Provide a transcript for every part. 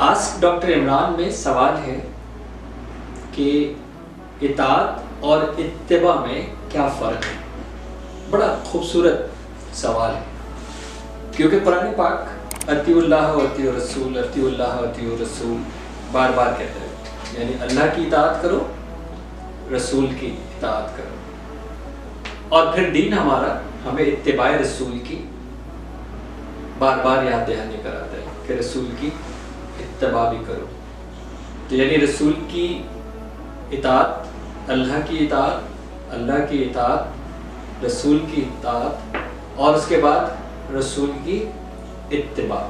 Ask doctor Imran میں سوال ہے کہ اطاعت اور اتباع میں کیا فرق ہے. بڑا خوبصورت سوال ہے کیونکہ قرآن پاک اطیعوا اللہ و اطیعوا الرسول، اطیعوا اللہ و اطیعوا الرسول بار بار کہتا ہے. یعنی اللہ کی اطاعت کرو، رسول کی اطاعت کرو. اور پھر دین ہمارا ہمیں اتباع رسول کی بار بار یاد دہانی کراتا ہے کہ رسول کی اتباع بھی کرو. تو یعنی رسول کی اطاعت، اللہ کی اطاعت، اللہ کی اطاعت، رسول کی اطاعت اور اس کے بعد رسول کی اتباع.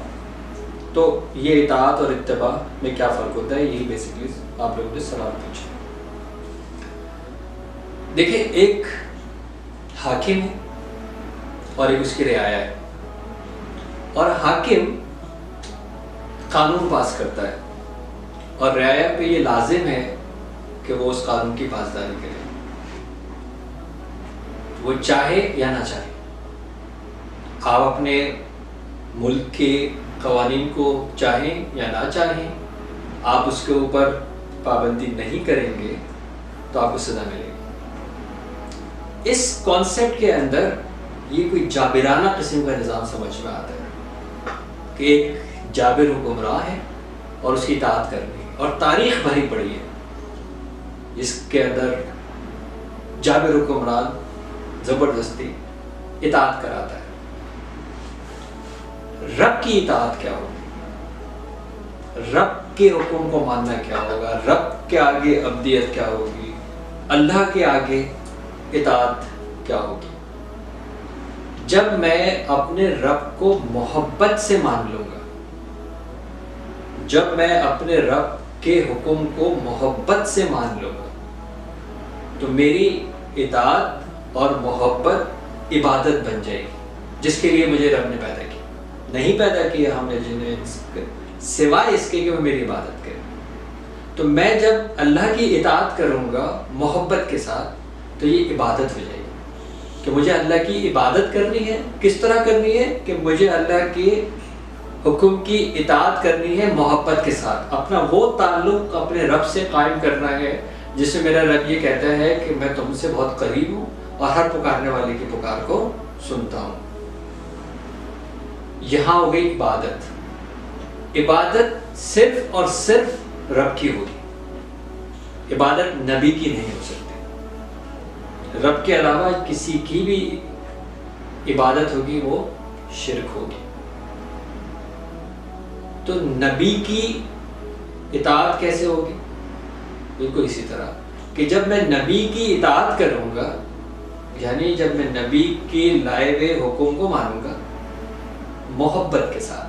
تو یہ اطاعت اور اتباع میں کیا فرق ہوتا ہے، یہی بیسکلی آپ لوگوں نے سوال پوچھا. دیکھیں، ایک حاکم ہے اور ایک اس کی رعایا ہے. اور حاکم قانون پاس کرتا ہے اور رعایا پہ یہ لازم ہے کہ وہ اس قانون کی پاسداری کرے، وہ چاہے یا نہ چاہے. آپ اپنے ملک کے قوانین کو چاہیں یا نہ چاہیں، آپ اس کے اوپر پابندی نہیں کریں گے تو آپ کو سزا ملے گی. اس کانسیپٹ کے اندر یہ کوئی جابرانہ قسم کا نظام سمجھ میں آتا ہے کہ ایک جابر حکمراں ہے اور اس کی اطاعت کرنی ہے. اور تاریخ بھری پڑی ہے اس کے اندر جابر حکمران زبردستی اطاعت کراتا ہے. رب کی اطاعت کیا ہوگی، رب کے حکم کو ماننا کیا ہوگا، رب کے آگے عبدیت کیا ہوگی، اللہ کے آگے اطاعت کیا ہوگی. جب میں اپنے رب کو محبت سے مان لوں گا، جب میں اپنے رب کے حکم کو محبت سے مان لوں گا، تو میری اطاعت اور محبت عبادت بن جائے گی جس کے لیے مجھے رب نے پیدا کیا. نہیں پیدا کیا ہم نے جنہیں سوائے اس کے کہ وہ میری عبادت کرے. تو میں جب اللہ کی اطاعت کروں گا محبت کے ساتھ تو یہ عبادت ہو جائے گی کہ مجھے اللہ کی عبادت کرنی ہے. کس طرح کرنی ہے کہ مجھے اللہ کے حکم کی اطاعت کرنی ہے محبت کے ساتھ. اپنا وہ تعلق اپنے رب سے قائم کرنا ہے جس میں میرا رب یہ کہتا ہے کہ میں تم سے بہت قریب ہوں اور ہر پکارنے والے کی پکار کو سنتا ہوں. یہاں ہو گئی عبادت. عبادت صرف اور صرف رب کی ہوگی، عبادت نبی کی نہیں ہو سکتی. رب کے علاوہ کسی کی بھی عبادت ہوگی وہ شرک ہوگی. تو نبی کی اطاعت کیسے ہوگی؟ بالکل اسی طرح کہ جب میں نبی کی اطاعت کروں گا، یعنی جب میں نبی کے لائے ہوئے حکم کو مانوں گا محبت کے ساتھ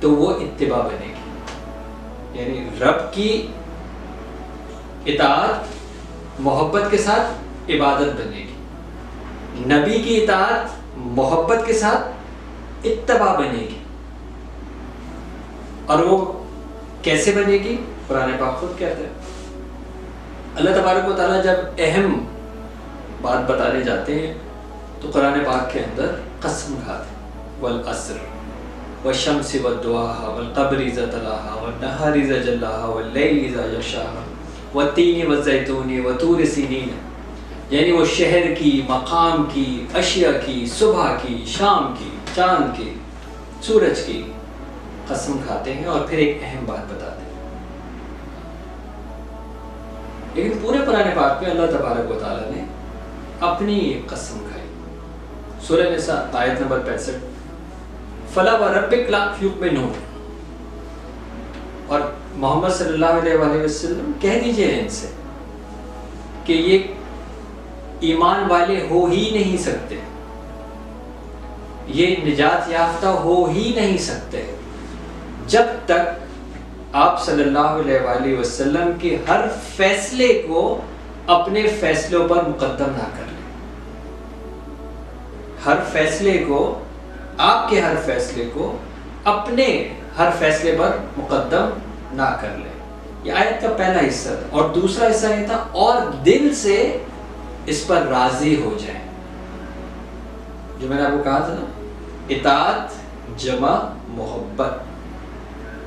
تو وہ اتباع بنے گی. یعنی رب کی اطاعت محبت کے ساتھ عبادت بنے گی، نبی کی اطاعت محبت کے ساتھ اتباع بنے گی. اور وہ کیسے بنے گی؟ قرآن پاک خود کہتا ہے. اللہ تبارک و تعالیٰ جب اہم بات بتانے جاتے ہیں تو قرآن پاک کے اندر قسم کھاتے ہیں، والعصر والشمس والضحاها والقمر اذا تلاها والنهار اذا جلاها واللیل اذا یغشاها والتین والزیتون وطور سینین. یعنی وہ شہر کی، مقام کی، اشیاء کی، صبح کی، شام کی، چاند کی، سورج کی قسم کھاتے ہیں اور پھر ایک اہم بات بتاتے ہیں. لیکن پورے قرآن پاک میں اللہ تبارک و تعالیٰ نے اپنی ایک قسم کھائی. سورہ نساء آیت نمبر 65، فَلَا وَرَبِّكَ لَا يُؤْمِنُونَ. اور محمد صلی اللہ علیہ وآلہ وسلم کہہ دیجئے ان سے کہ یہ ایمان والے ہو ہی نہیں سکتے، یہ نجات یافتہ ہو ہی نہیں سکتے جب تک آپ صلی اللہ علیہ وآلہ وسلم کے ہر فیصلے کو اپنے فیصلوں پر مقدم نہ کر لیں. ہر فیصلے کو، آپ کے ہر فیصلے کو اپنے ہر فیصلے پر مقدم نہ کر لیں. یہ آیت کا پہلا حصہ تھا. اور دوسرا حصہ یہ تھا اور دل سے اس پر راضی ہو جائیں. جو میں نے آپ کو کہا تھا نا، اطاعت جمع محبت.